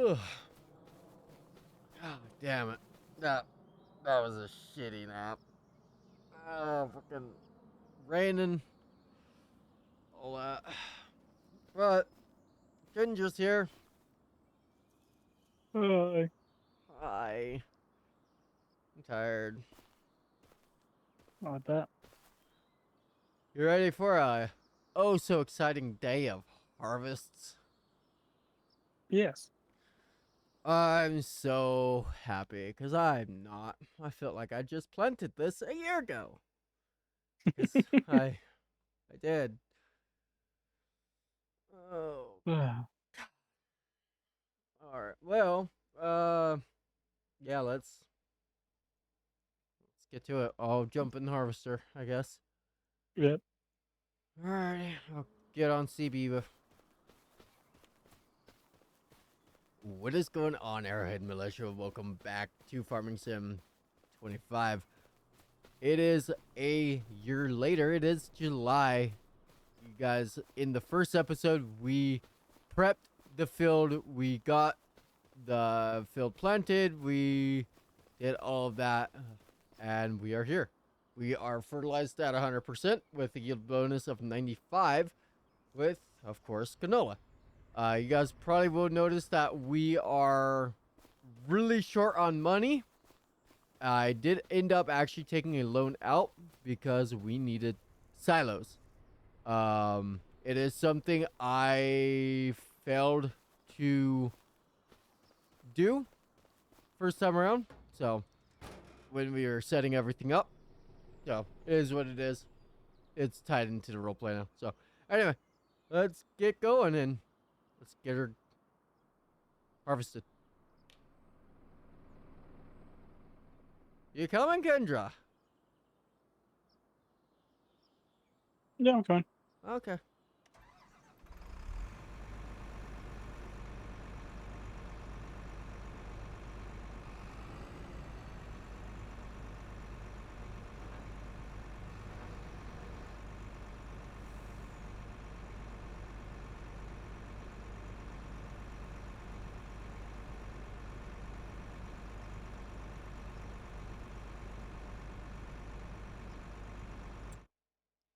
Ugh. God damn it. That was a shitty nap. Fucking raining. All that. But Ginger's here. Hi. Hi. I'm tired. I bet. You ready for a oh so exciting day of harvests? Yes. I'm so happy because I'm not. I felt like I just planted this a year ago. Because I did. Oh, all right. Well, yeah. Let's get to it. I'll jump in the harvester, I guess. Yep. All right. I'll get on CB. What is going on, Arrowhead Militia? Welcome back to Farming Sim 25. It is a year later. It is July. You guys, in the first episode, we prepped the field. We got the field planted. We did all of that. And we are here. We are fertilized at 100% with a yield bonus of 95 with, of course, canola. You guys probably will notice that we are really short on money. I did end up actually taking a loan out because we needed silos. It is something I failed to do first time around. So when we were setting everything up, so it is what it is. It's tied into the roleplay now. So anyway, let's get going and let's get her harvested. You coming, Kendra? Yeah, I'm fine. Okay.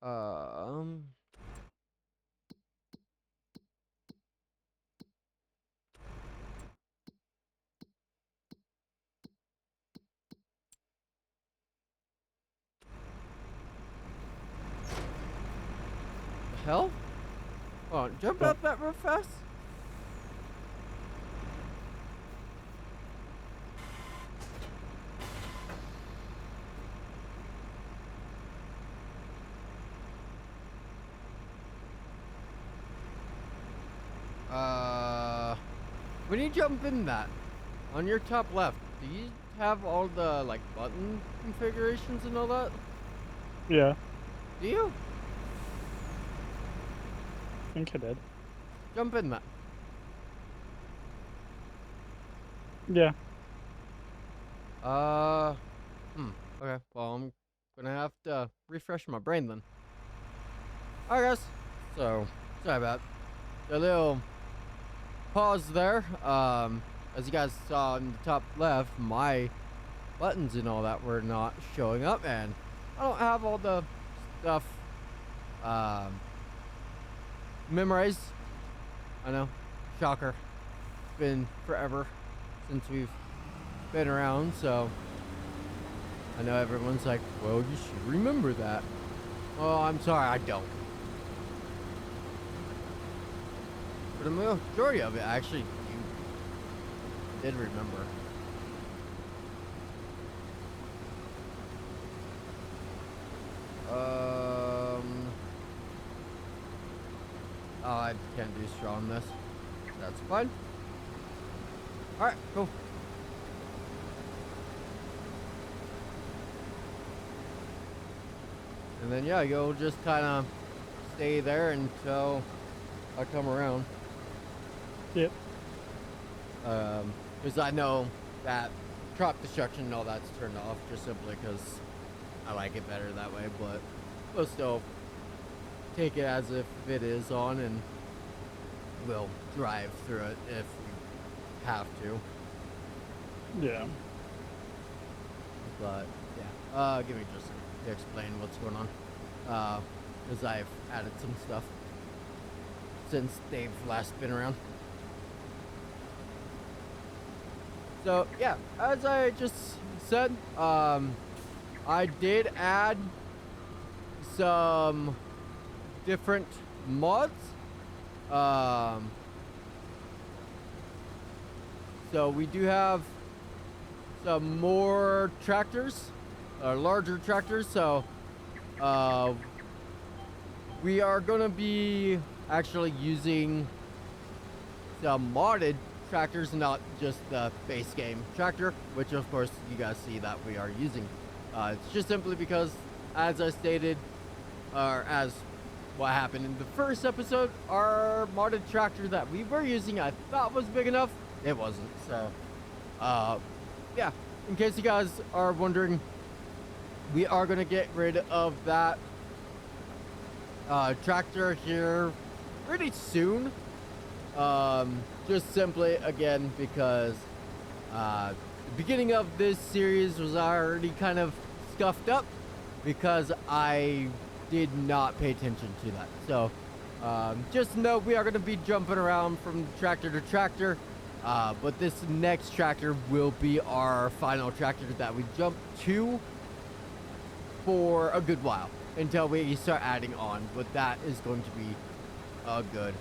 Um. The hell? Hold on, jump Oh, up that real fast. When you jump in that, on your top left, do you have all the like button configurations and all that? yeah. Do you? I think I did. Jump in that. Yeah. Uh, Okay, well, I'm gonna have to refresh my brain then. Alright, guys. So, sorry about the little pause there. As you guys saw in the top left, my buttons and all that were not showing up, and I don't have all the stuff, um, memorized. I know. Shocker. It's been forever since we've been around, so I know everyone's like, well, you should remember that. Oh, I'm sorry, I don't. But the majority of it, actually, you did remember. Oh, I can't do straw on this. That's fine. Alright, cool. And then, yeah, you'll just kind of stay there until I come around. Yep. Because I know that crop destruction and all that's turned off just simply because I like it better that way, but we'll still take it as if it is on and we'll drive through it if have to. Yeah. But yeah, give me just a second to explain what's going on. Because I've added some stuff since they've last been around. So yeah, as I just said, I did add some different mods. So we do have some more tractors, larger tractors. So we are gonna be actually using some modded tractors, not just the base game tractor, which of course you guys see that we are using. It's just simply because, as I stated, or as what happened in the first episode, our modded tractor that we were using I thought was big enough. It wasn't. So yeah, in case you guys are wondering, we are gonna get rid of that tractor here pretty soon. Just simply, again, because the beginning of this series was already kind of scuffed up because I did not pay attention to that. So just know we are going to be jumping around from tractor to tractor, but this next tractor will be our final tractor that we jump to for a good while until we start adding on, but that is going to be a good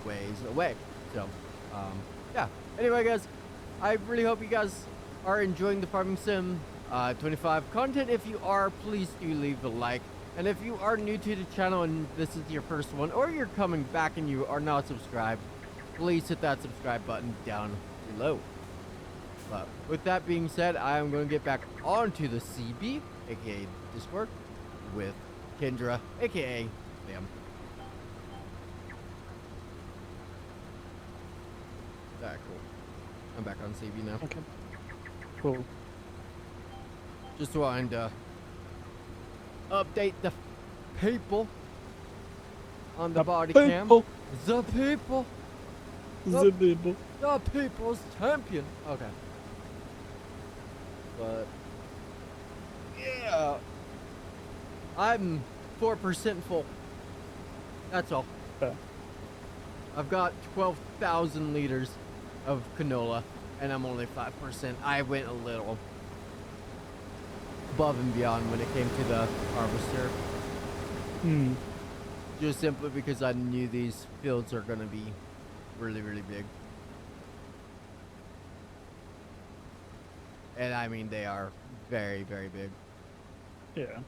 ways away. So yeah, anyway guys, I really hope you guys are enjoying the Farming Sim 25 content. If you are, please do leave a like, and if you are new to the channel and this is your first one, or you're coming back and you are not subscribed, please hit that subscribe button down below. But with that being said, I am going to get back onto the CB, aka Discord, with Kendra, aka Liam. Alright, cool. I'm back on CB now. Okay. Cool. Just wanted to update the people on the body cam. The people. The people. The people's champion. Okay. But yeah, I'm 4% full. That's all. Yeah. I've got 12,000 liters of canola, and I'm only 5%. I went a little above and beyond when it came to the harvester. Just simply because I knew these fields are going to be really, really big. And I mean, they are very, very big. Yeah.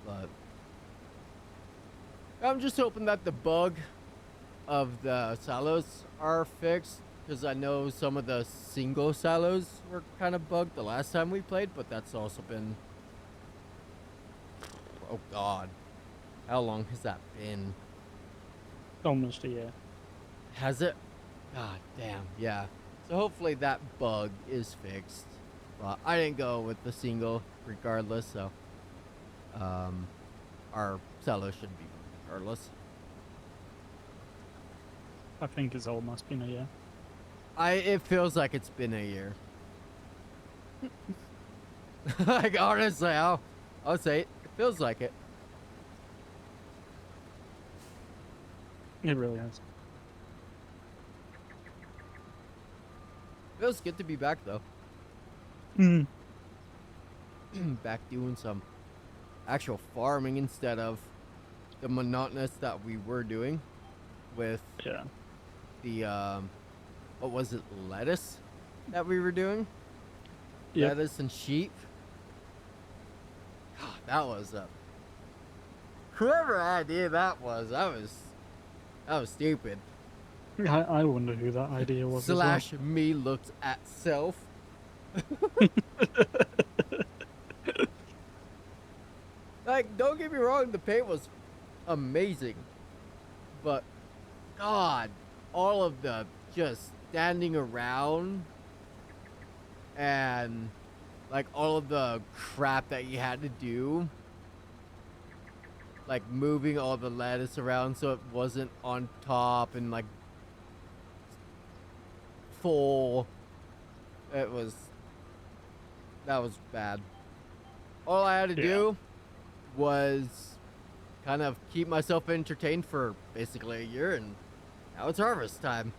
But I'm just hoping that the bug of the silos are fixed, because I know some of the single silos were kind of bugged the last time we played, but that's also been, oh god, how long has that been? Almost a year. Has it? God damn, yeah. So hopefully that bug is fixed. Well, I didn't go with the single regardless, so our silo should be regardless. I think it's almost been a year. It feels like it's been a year. Like honestly, I'll say it. It feels like it. It really is. Feels good to be back though. Back doing some actual farming instead of the monotonous that we were doing with the what was it, lettuce that we were doing? Yep. Lettuce and sheep. God, that was whoever idea that was stupid. I wonder who that idea was. Slash me looked at self. Like, don't get me wrong, the paint was amazing, but god, all of the just standing around and like all of the crap that you had to do, like moving all the lettuce around so it wasn't on top, and like full. That was bad. All I had to do was kind of keep myself entertained for basically a year, and now it's harvest time.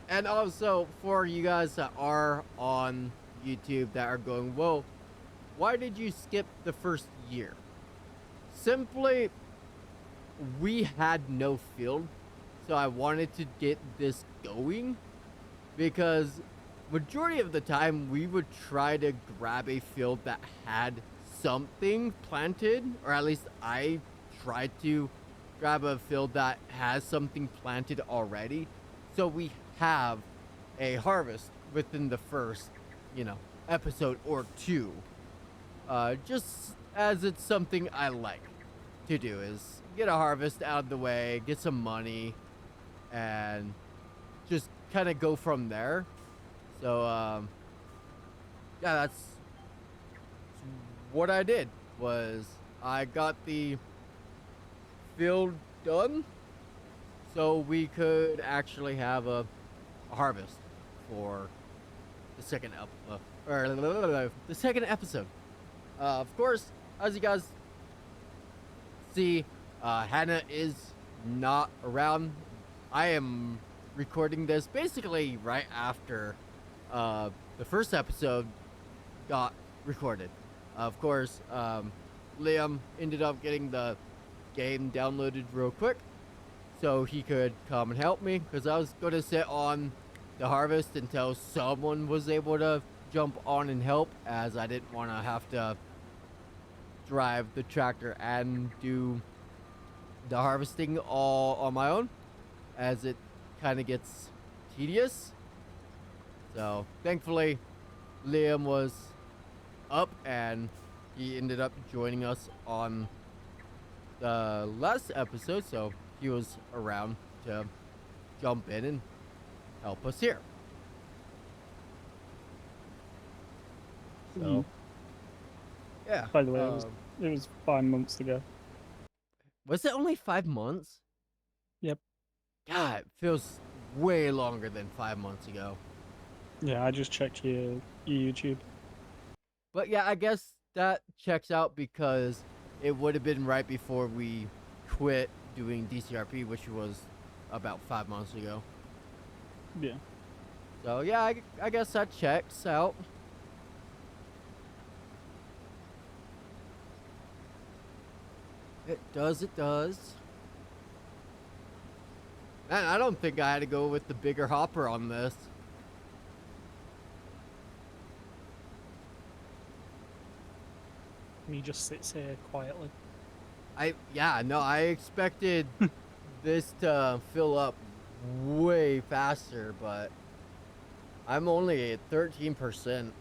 And also, for you guys that are on YouTube that are going, well, why did you skip the first year? Simply, we had no field, so I wanted to get this going, because majority of the time we would try to grab a field that had something planted, or at least I tried to grab a field that has something planted already, so we have a harvest within the first, episode or two. Just as it's something I like to do, is get a harvest out of the way, get some money, and just kind of go from there. So, yeah, that's what I did. Was I got the field done so we could actually have a harvest for the second the second episode. Of course, as you guys see, Hannah is not around. I am recording this basically right after the first episode got recorded. Of course, Liam ended up getting the game downloaded real quick so he could come and help me, because I was going to sit on the harvest until someone was able to jump on and help, as I didn't want to have to drive the tractor and do the harvesting all on my own, as it kind of gets tedious. So thankfully Liam was up and he ended up joining us on the last episode, so he was around to jump in and help us here. So yeah. By the way, it was 5 months ago. Was it only 5 months? Yep. God, it feels way longer than 5 months ago. Yeah, I just checked your YouTube. But yeah, I guess that checks out, because it would have been right before we quit doing DCRP, which was about 5 months ago. Yeah. So yeah, I guess that checks out. It does, it does. Man, I don't think I had to go with the bigger hopper on this. He just sits here quietly. I expected this to fill up way faster, but I'm only at 13%.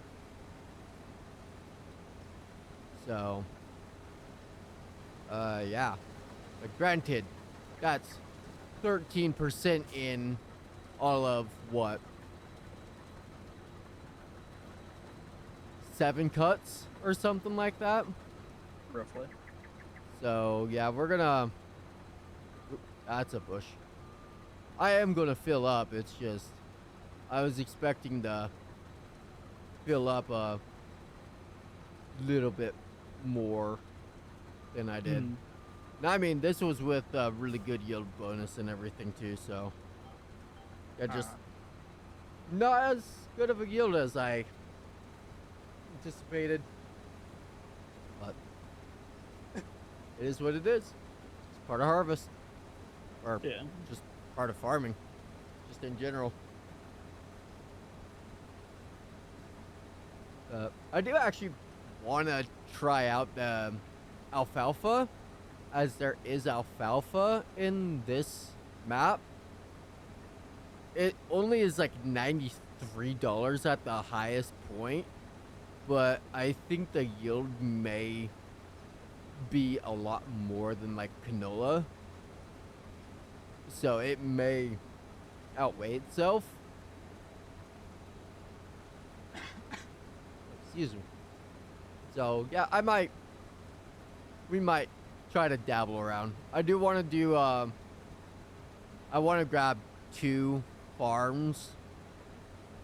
So, yeah. But granted, that's 13% in all of what? 7 cuts or something like that? Roughly. So, yeah, we're gonna... That's a bush. I am gonna fill up, it's just... I was expecting to fill up a little bit more than I did. I mean, this was with a really good yield bonus and everything too, so... Yeah, just... Not as good of a yield as I anticipated. But... It is what it is. It's part of harvest. Or just part of farming. Just in general. I do actually want to try out the alfalfa, as there is alfalfa in this map. It only is like $93 at the highest point, but I think the yield may be a lot more than like canola, so it may outweigh itself. Excuse me. So yeah, we might try to dabble around. I do want to do I want to grab 2 farms.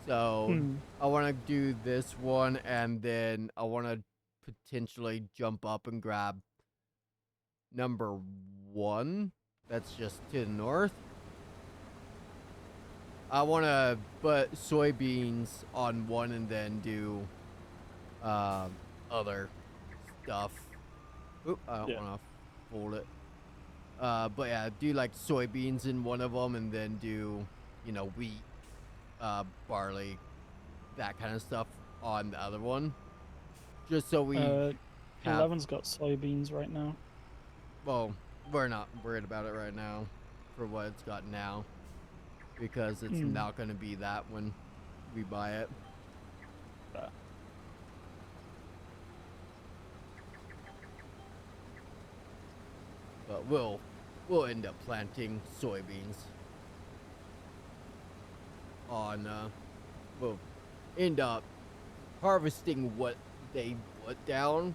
So Hmm. I want to do this one, and then I want to potentially jump up and grab number 1. That's just to the north. I want to put soybeans on one and then do other stuff. Oop, I don't Yeah. want to fold it. But yeah, do like soybeans in one of them, and then do, you know, wheat, barley, that kind of stuff on the other one. Just so we Uh, have, 11's got soybeans right now. well, we're not worried about it right now for what it's got now, because it's Hmm. not going to be that when we buy it. Uh, But we'll end up planting soybeans on we'll end up harvesting what they put down,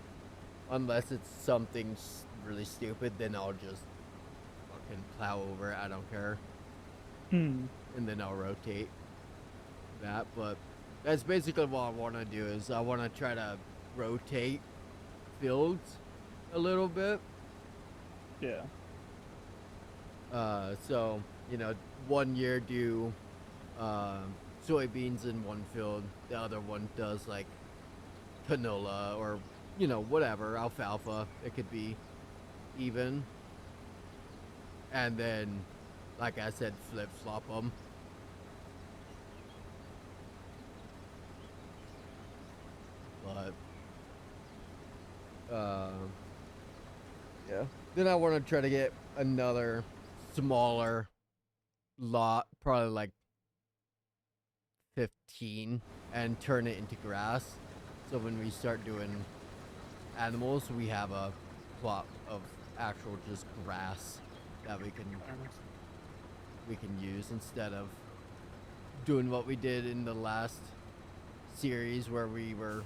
unless it's something really stupid. Then I'll just fucking plow over it. I don't care, hmm. and then I'll rotate that. But that's basically what I want to do. Is I want to try to rotate fields a little bit. Yeah. So you know, one year do soybeans in one field, the other one does like canola or, you know, whatever, alfalfa. It could be even, and then, like I said, flip flop them. But yeah. Then I want to try to get another smaller lot, probably like 15, and turn it into grass. So when we start doing animals, we have a plot of actual just grass that we can use instead of doing what we did in the last series where we were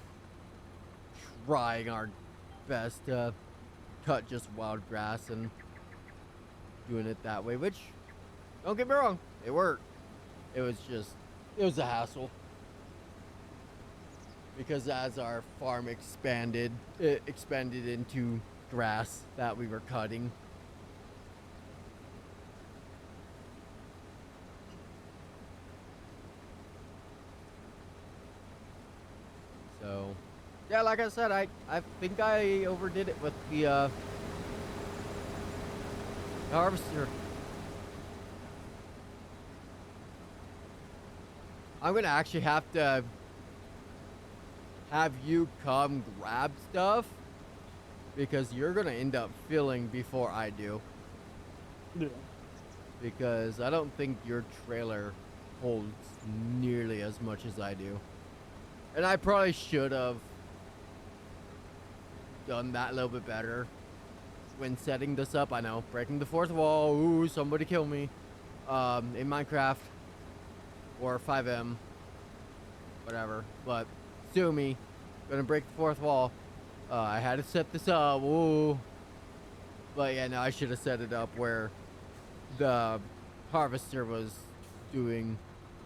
trying our best to cut just wild grass and doing it that way, which, don't get me wrong, it worked. It was a hassle. Because as our farm expanded, it expanded into grass that we were cutting. So, yeah, like I said, I think I overdid it with the harvester. I'm gonna actually have to have you come grab stuff, because you're gonna end up filling before I do. Yeah. Because I don't think your trailer holds nearly as much as I do. And I probably should have done that a little bit better when setting this up. I know, breaking the fourth wall. Ooh, somebody kill me. In Minecraft or 5M, whatever. But sue me. Gonna break the fourth wall. I had to set this up. Ooh. But yeah, no, I should have set it up where the harvester was doing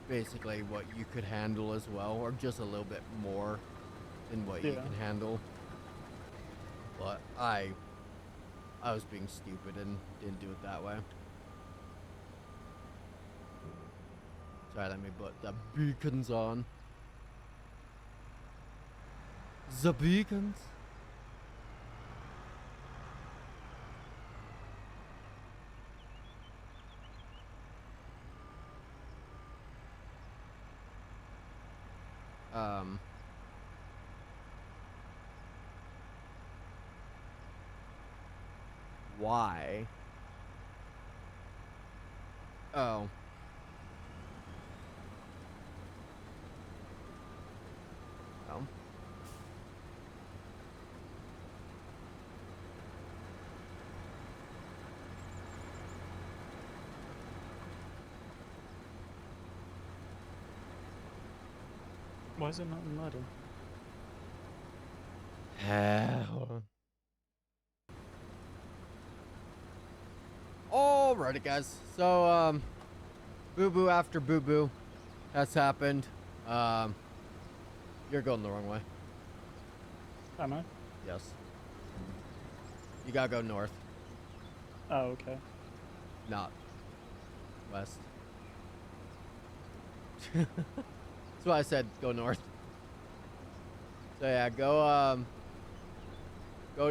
basically what you could handle as well, or just a little bit more than what you Yeah. can handle. But I was being stupid and didn't do it that way. Sorry, let me put the beacons on. The beacons? Um, why? Oh. Oh. Why is it not in ladder? Hold on. Alrighty, guys. So, boo-boo after boo-boo has happened. You're going the wrong way. Am I? Yes. You gotta go north, Oh, okay. not west. That's why I said go north. So yeah, go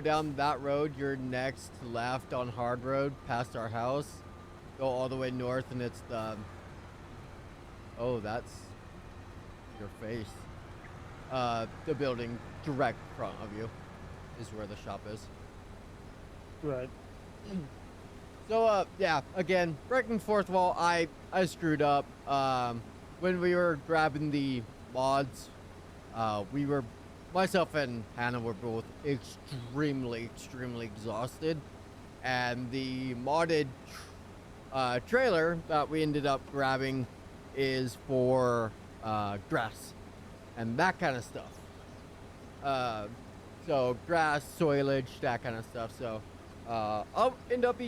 down that road. You're next left on Hard Road, past our house. Go all the way north, and it's the. Oh, that's your face. The building direct front of you is where the shop is. Right. So, yeah, again, breaking fourth wall, I screwed up. When we were grabbing the mods, myself and Hannah were both extremely exhausted. And the modded trailer that we ended up grabbing is for grass and that kind of stuff. So grass, soilage, that kind of stuff. So I'll end up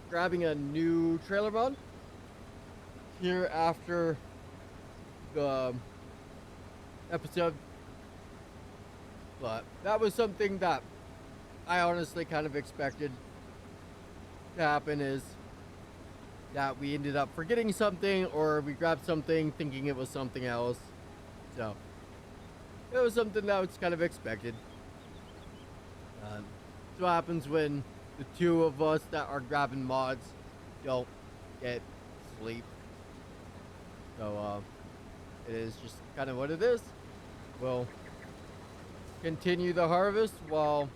grabbing a new trailer mod here after the episode. But that was something that I honestly kind of expected to happen, is that we ended up forgetting something, or we grabbed something thinking it was something else. So it was something that was kind of expected. So what happens when the two of us that are grabbing mods don't get sleep. So it is just kind of what it is. We'll continue the harvest while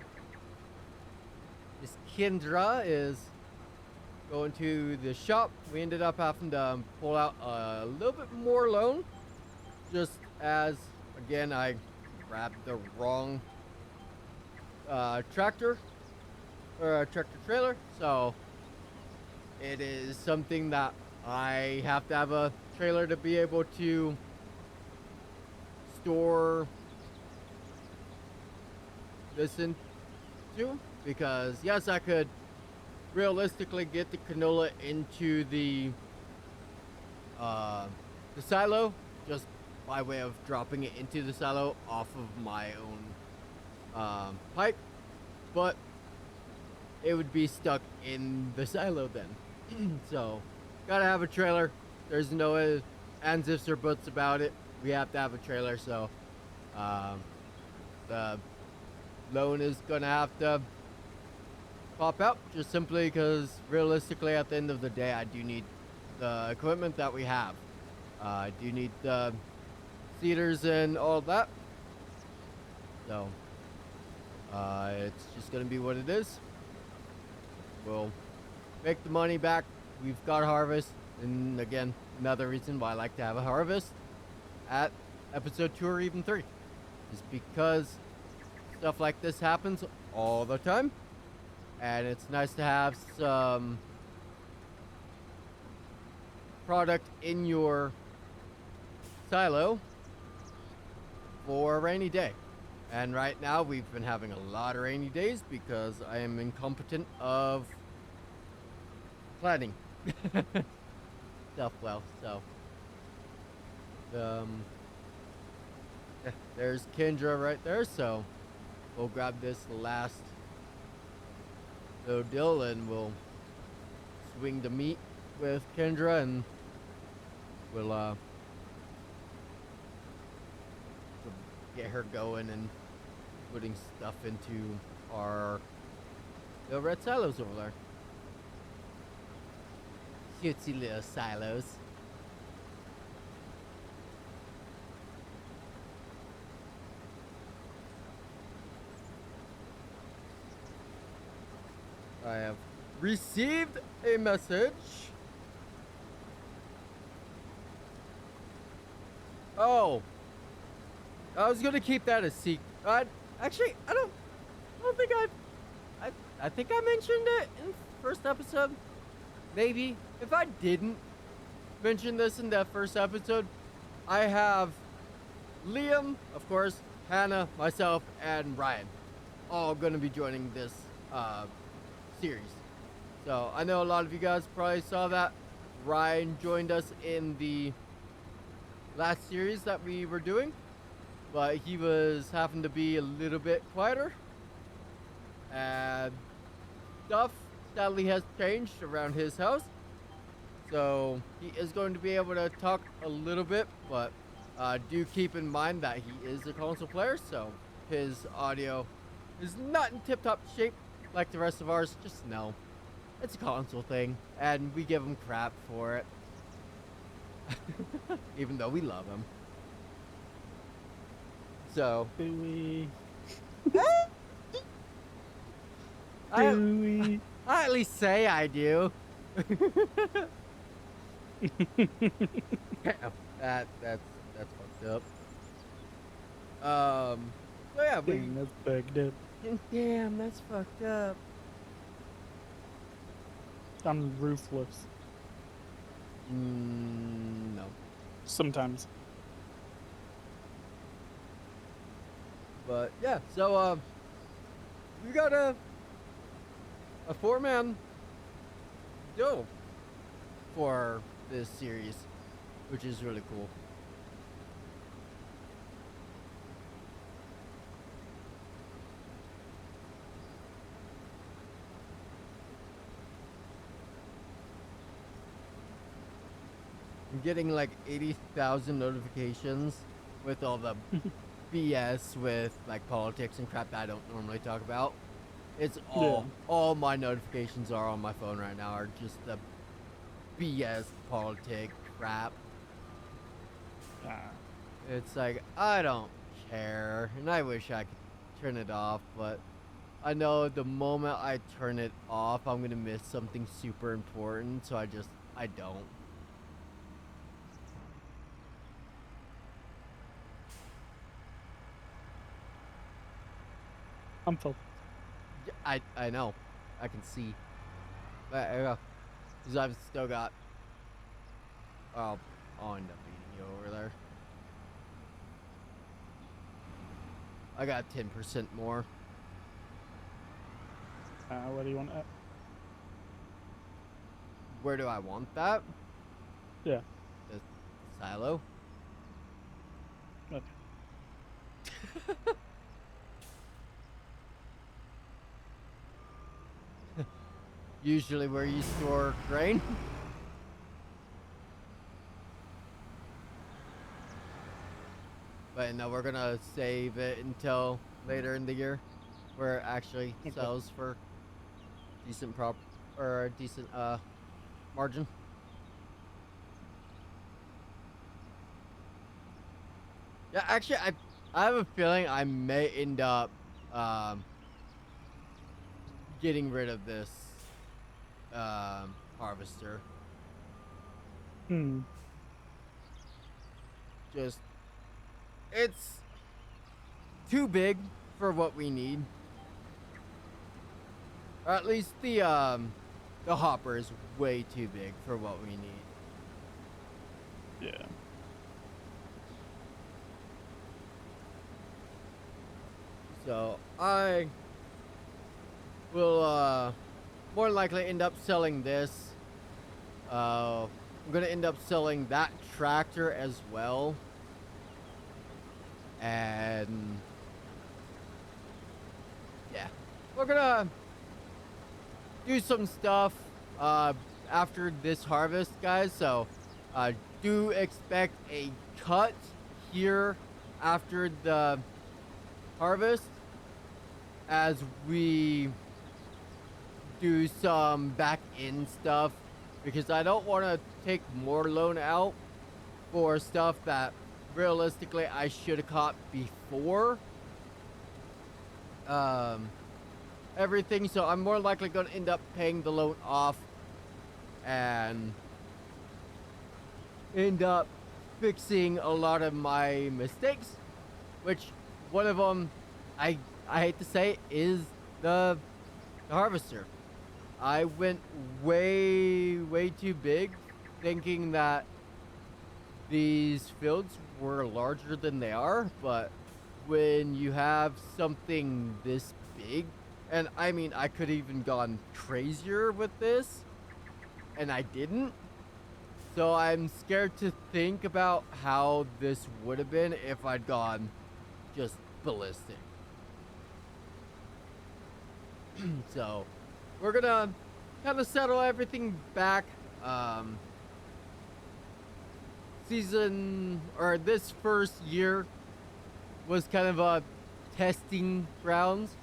Miss Kendra is going to the shop. We ended up having to pull out a little bit more loan, just as, again, I grabbed the wrong tractor or tractor trailer. So it is something that I have to have a trailer to be able to store this into, because yes, I could realistically get the canola into the silo just by way of dropping it into the silo off of my own pipe, but it would be stuck in the silo then. So gotta have a trailer. There's no ands, ifs, or buts about it. We have to have a trailer. So the loan is gonna have to pop out, just simply because realistically at the end of the day I do need the equipment that we have. I do need the cedars and all that. So it's just gonna be what it is. We'll make the money back. We've got a harvest, and again, another reason why I like to have a harvest at episode 2 or even 3 is because stuff like this happens all the time, and it's nice to have some product in your silo for a rainy day. And right now we've been having a lot of rainy days because I am incompetent of planning stuff well. So yeah, there's Kendra right there, so we'll grab this last little deal and we'll swing the meat with Kendra, and we'll get her going and putting stuff into our little red silos over there. Cutesy little silos. I have received a message. Oh, I was gonna keep that a secret. Actually, I don't think I think I mentioned it in the first episode. Maybe. If I didn't mention this in that first episode, I have Liam, of course, Hannah, myself, and Ryan all gonna be joining this series. So I know a lot of you guys probably saw that. Ryan joined us in the last series that we were doing, but he was having to be a little bit quieter. And stuff sadly has changed around his house. So he is going to be able to talk a little bit, but do keep in mind that he is a console player, so his audio is not in tip-top shape like the rest of ours. Just know it's a console thing, and we give him crap for it, even though we love him. So Do we? I Do we? at least say I do. That's fucked up. So yeah, Damn, that's bugged up. damn, that's fucked up. I'm ruthless. No. Sometimes. But yeah, so we got a 4-man duo for this series, which is really cool. I'm getting like 80,000 notifications with all the BS with like politics and crap that I don't normally talk about. It's all my notifications are on my phone right now are just the BS politic crap. It's like, I don't care, and I wish I could turn it off, but I know the moment I turn it off, I'm gonna miss something super important, so I don't. I'm full. I know. I can see. But because I've still got. I'll end up beating you over there. I got 10% more. What do you want at? Where do I want that? Yeah. The silo? Okay. Usually where you store grain. But no, we're gonna save it until later in the year, where it actually sells for decent decent margin. Yeah, actually, I have a feeling I may end up getting rid of this harvester. Just it's too big for what we need. Or at least the hopper is way too big for what we need. Yeah. So I will more likely end up selling this. I'm gonna end up selling that tractor as well. And yeah, we're gonna do some stuff after this harvest, guys. So do expect a cut here after the harvest as we do some back end stuff, because I don't want to take more loan out for stuff that realistically I should have caught before everything. So I'm more likely going to end up paying the loan off and end up fixing a lot of my mistakes, which one of them I hate to say is the harvester. I went way too big, thinking that these fields were larger than they are, but when you have something this big, And I mean, I could even gone crazier with this, and I didn't. So I'm scared to think about how this would have been if I'd gone just ballistic. So we're gonna kind of settle everything back. Season, or this first year was kind of a testing grounds.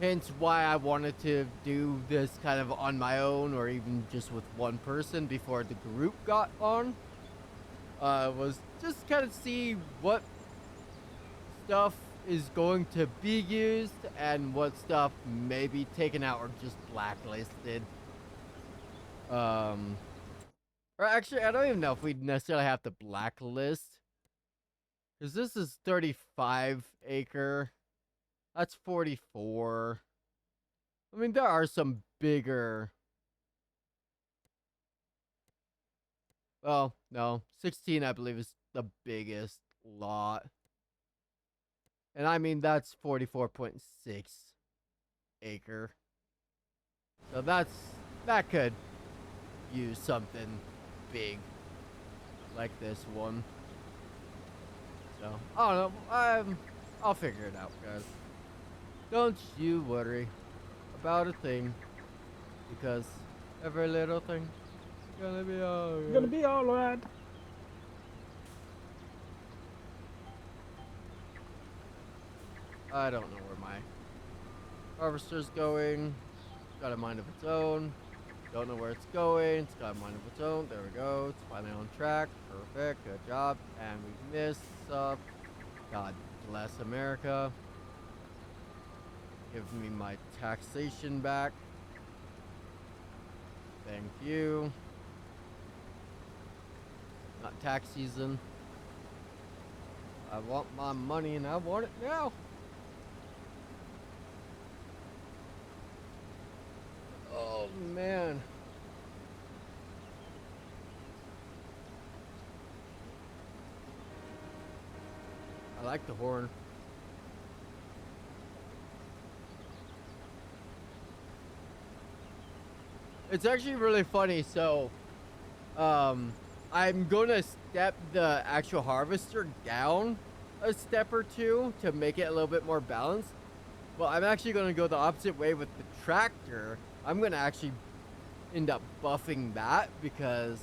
Hence why I wanted to do this kind of on my own or even just with one person before the group got on. Was just kind of see what stuff is going to be used and what stuff may be taken out or just blacklisted. Or actually, I don't even know if we necessarily have to blacklist. Because this is 35 acre. That's 44. I mean, there are some bigger. Well, no. 16, I believe, is the biggest lot. And I mean, that's 44.6 acre. So that could use something big like this one. So, I don't know. I'll figure it out, guys. Don't you worry about a thing, because every little thing gonna be alright. Gonna be alright. I don't know where my harvester's going. It's got a mind of its own. Don't know where it's going. It's got a mind of its own. There we go. It's finally on track. Perfect. Good job. And we missed stuff. God bless America. Give me my taxation back. Thank you. Not tax season. I want my money and I want it now. Oh man. I like the horn. It's actually really funny. So, I'm gonna step the actual harvester down a step or two to make it a little bit more balanced. But I'm actually gonna go the opposite way with the tractor. I'm gonna actually end up buffing that because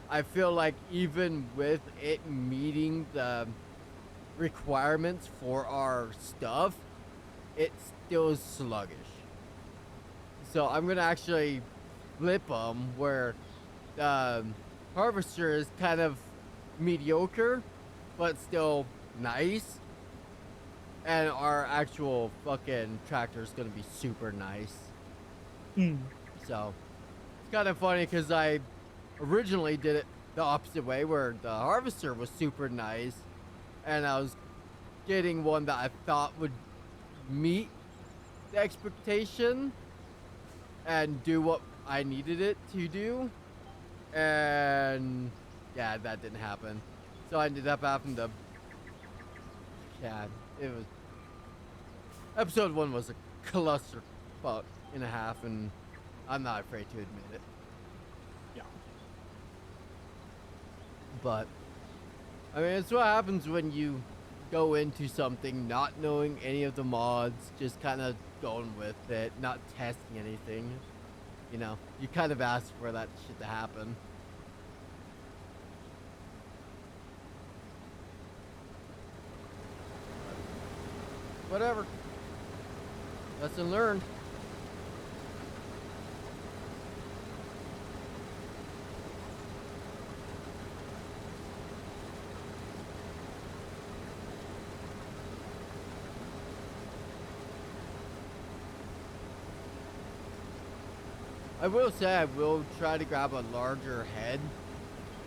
I feel like even with it meeting the requirements for our stuff, it's still sluggish. So I'm gonna actually flip them where the harvester is kind of mediocre, but still nice. And our actual fucking tractor is gonna be super nice. So it's kind of funny because I originally did it the opposite way where the harvester was super nice and I was getting one that I thought would meet the expectation and do what I needed it to do. And yeah, that didn't happen. So I ended up having to, yeah, it was, episode 1 was a clusterfuck and a half, and I'm not afraid to admit it. Yeah. But I mean, it's what happens when you go into something not knowing any of the mods, just kind of going with it, not testing anything. You know, you kind of ask for that shit to happen. Whatever. Lesson learned. I will say I will try to grab a larger head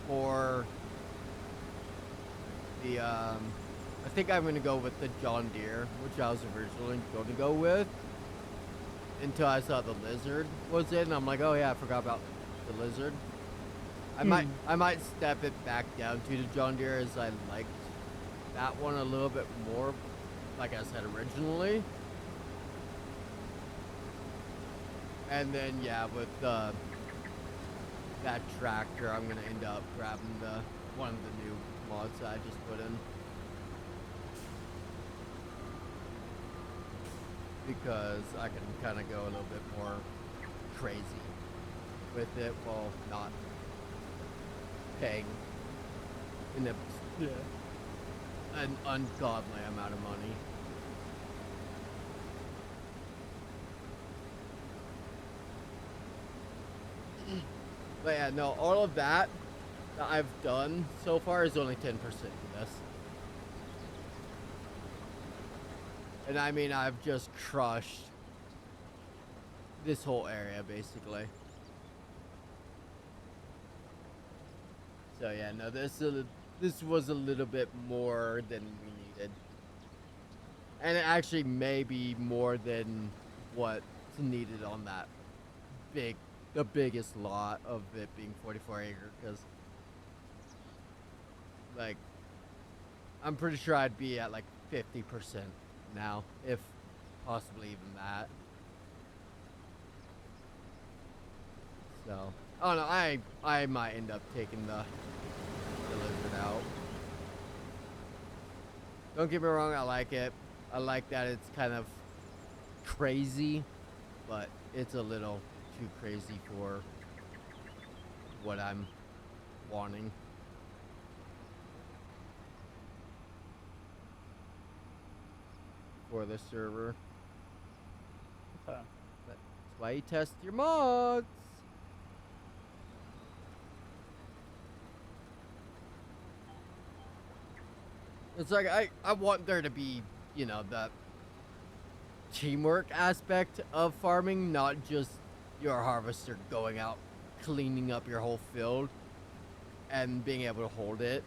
for the, I think I'm going to go with the John Deere, which I was originally going to go with, until I saw the Lizard was in. I'm like, oh yeah, I forgot about the Lizard. I might step it back down to the John Deere, as I liked that one a little bit more, like I said originally. And then yeah, with that tractor, I'm gonna end up grabbing one of the new mods I just put in. Because I can kind of go a little bit more crazy with it while not paying an ungodly amount of money. But yeah, no, all of that I've done so far is only 10% of this. And I mean, I've just crushed this whole area, basically. So yeah, no, this was a little bit more than we needed. And it actually may be more than what's needed on that the biggest lot of it being 44 acre, because like I'm pretty sure I'd be at like 50% now, if possibly even that. So oh no, I might end up taking the lizard out. Don't get me wrong, I like it. I like that it's kind of crazy, but it's a little too crazy for what I'm wanting. For the server. Okay. That's why you test your mods. It's like I want there to be, you know, that teamwork aspect of farming, not just your harvester going out cleaning up your whole field and being able to hold it.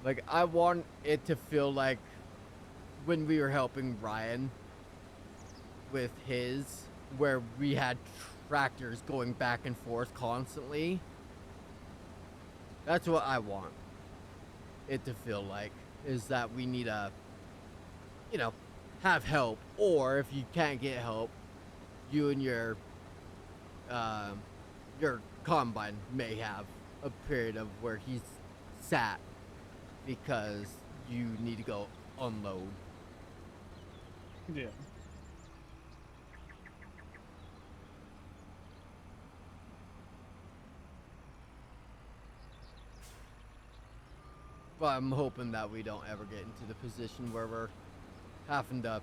Like, I want it to feel like when we were helping Ryan with his, where we had tractors going back and forth constantly. That's what I want it to feel like, is that we need to, you know, have help, or if you can't get help, you and your combine may have a period of where he's sat because you need to go unload. Yeah. But I'm hoping that we don't ever get into the position where we're having to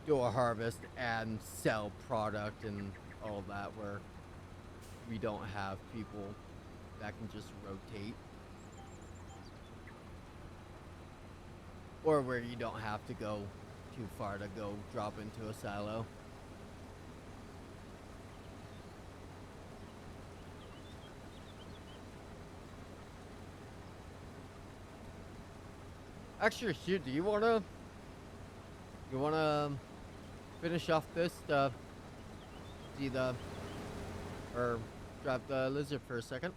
do a harvest and sell product and all that, where we don't have people that can just rotate. Or where you don't have to go too far to go drop into a silo. Actually, shoot, do you wanna finish off this see the or drop the lizard for a second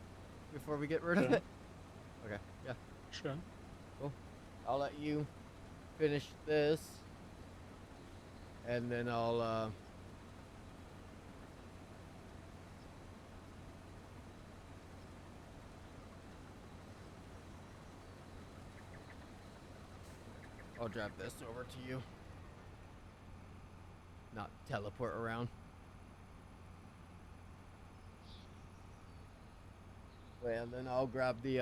before we get rid of it? Okay, yeah. Sure. Cool. I'll let you finish this, and then I'll drop this over to you. Not teleport around. Well, then I'll grab the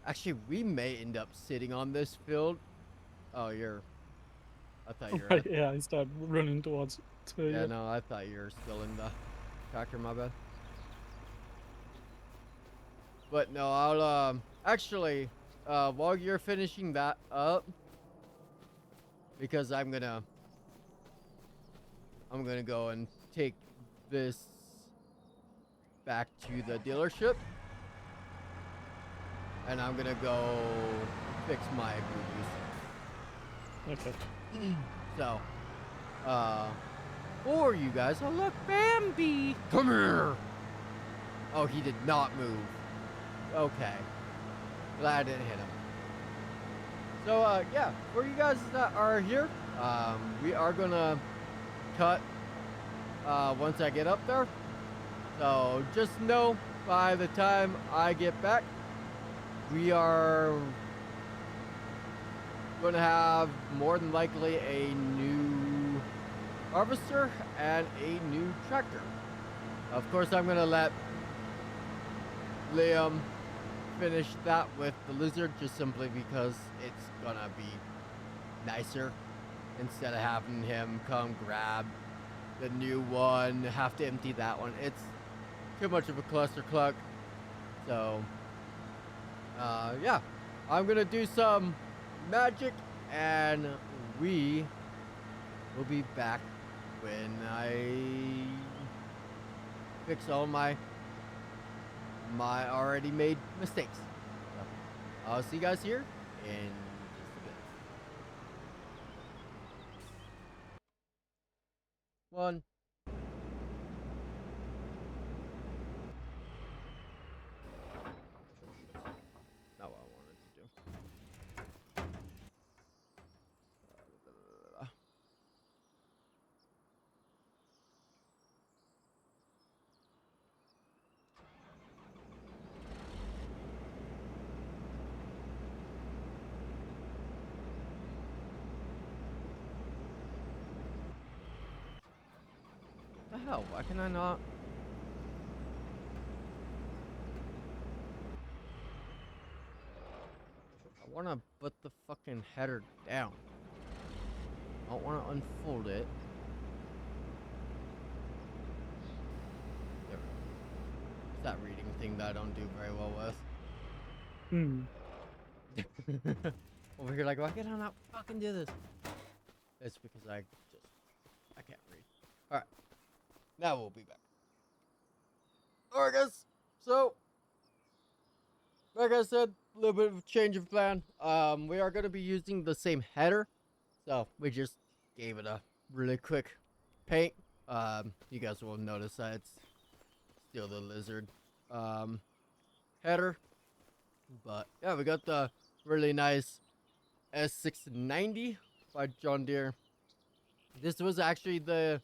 actually, we may end up sitting on this field. Oh, I thought you were Right, yeah, I started running towards it. yeah, no, I thought you were still in the tractor, my bad. But no, I'll actually while you're finishing that up, because I'm gonna go and take this back to the dealership, and I'm gonna go fix my boobies. Okay. So, for you guys, oh look, Bambi! Come here! Oh, he did not move. Okay. Glad I didn't hit him. So, yeah, for you guys that are here, we are gonna cut once I get up there. So just know by the time I get back, we are gonna have more than likely a new harvester and a new tractor. Of course, I'm gonna let Liam finish that with the lizard just simply because it's gonna be nicer instead of having him come grab the new one, have to empty that one. It's too much of a cluster cluck. So, yeah, I'm gonna do some magic and we will be back when I fix all my already made mistakes. So, I'll see you guys here in just a bit. One. Not what I wanted to do. What the hell? Why can I not? I want to put the fucking header down. I don't want to unfold it. There we go. It's that reading thing that I don't do very well with. Over here like, why can I not fucking do this? It's because I can't read. Alright. Now we'll be back. Alright guys. So, like I said, a little bit of change of plan. We are going to be using the same header. So, we just gave it a really quick paint. You guys will notice that it's still the lizard header. But, yeah, we got the really nice S690 by John Deere. This was actually the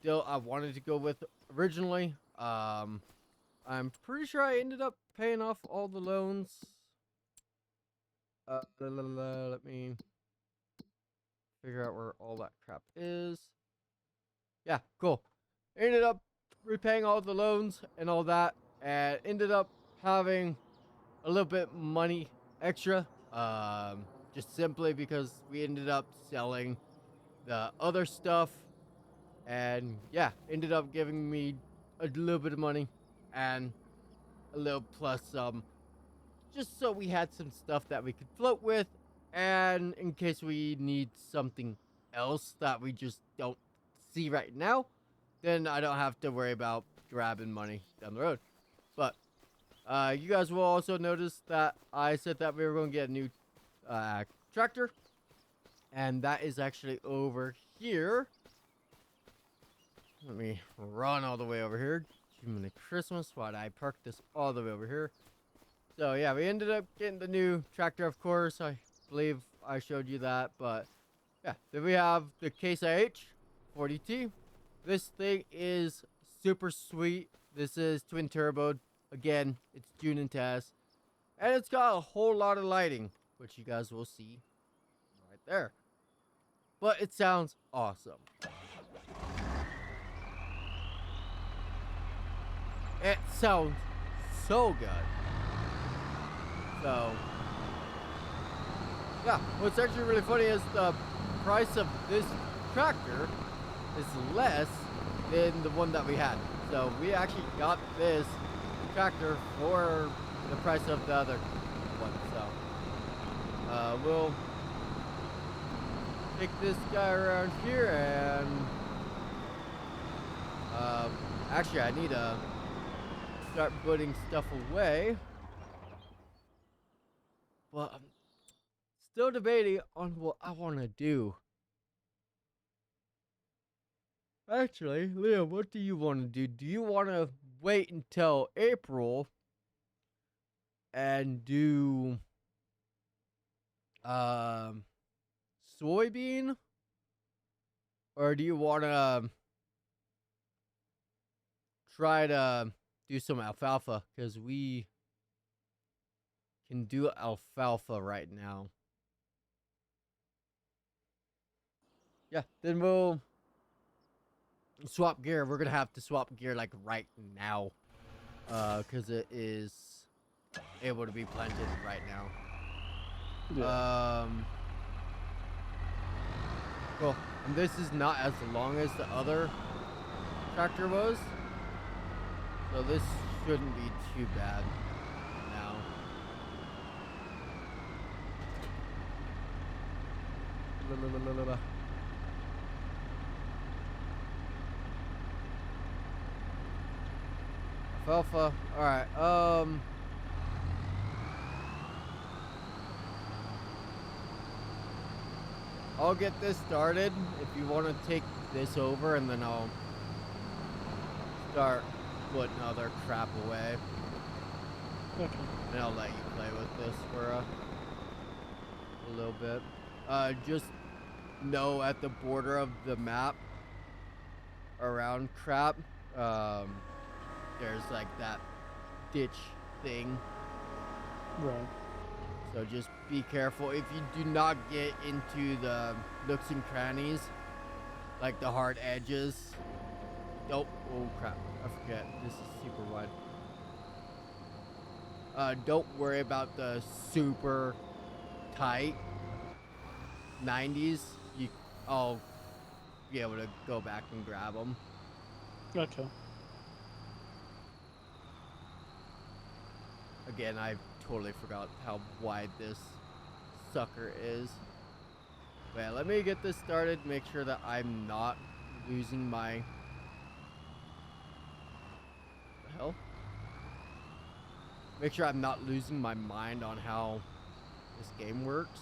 deal I wanted to go with originally. I'm pretty sure I ended up paying off all the loans. Let me figure out where all that crap is. Yeah, cool. Ended up repaying all the loans and all that, and ended up having a little bit money extra. Just simply because we ended up selling the other stuff, and yeah, ended up giving me a little bit of money and a little plus some, just so we had some stuff that we could float with, and in case we need something else that we just don't see right now, then I don't have to worry about grabbing money down the road. But you guys will also notice that I said that we were going to get a new tractor, and that is actually over here. Let me run all the way over here. Jiminy Christmas, why'd I park this all the way over here? So yeah, we ended up getting the new tractor, of course. I believe I showed you that, but yeah. Then we have the Case IH 40T. This thing is super sweet. This is twin turbo. Again, it's June and Tess. And it's got a whole lot of lighting, which you guys will see right there. But it sounds awesome. It sounds so good. So, yeah, what's actually really funny is the price of this tractor is less than the one that we had. So we actually got this tractor for the price of the other one. So we'll take this guy around here, and actually I need to start putting stuff away. But I'm still debating on what I want to do. Actually, Liam, what do you want to do? Do you want to wait until April and do soybean, or do you want to try to do some alfalfa? Because we can do alfalfa right now. Yeah, then we'll swap gear. We're gonna have to swap gear like right now, because it is able to be planted right now. Yeah. Cool. And this is not as long as the other tractor was, so this shouldn't be too bad now. Alfalfa. All right. I'll get this started if you want to take this over, and then I'll start putting other crap away. Okay. And I'll let you play with this for a little bit. Just know at the border of the map around crap, there's like that ditch thing. Right. So just be careful. If you do not get into the nooks and crannies, like the hard edges. Oh crap. I forget. This is super wide. Don't worry about the super tight 90s. I'll be able to go back and grab them. Okay. Again, I totally forgot how wide this sucker is. But yeah, let me get this started. Make sure that I'm not losing my... The hell? Make sure I'm not losing my mind on how this game works.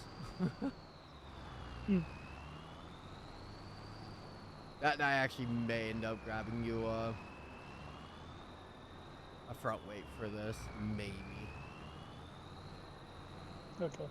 That I actually may end up grabbing you a front weight for this, maybe. Okay.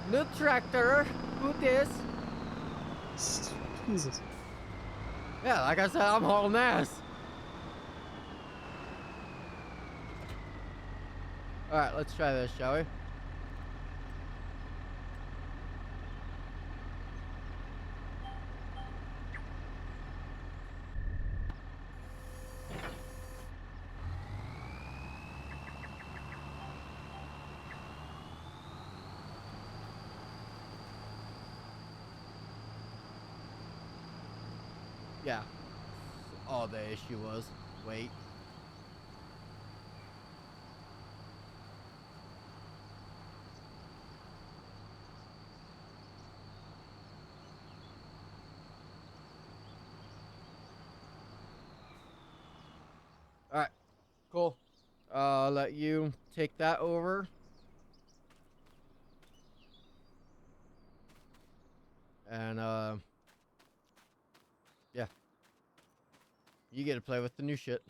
New tractor, who this? Jesus. Yeah, like I said, I'm hauling ass. Alright, let's try this, shall we? Yeah. All the issue was wait. Alright, cool. I'll let you take that over. And, yeah. You get to play with the new shit.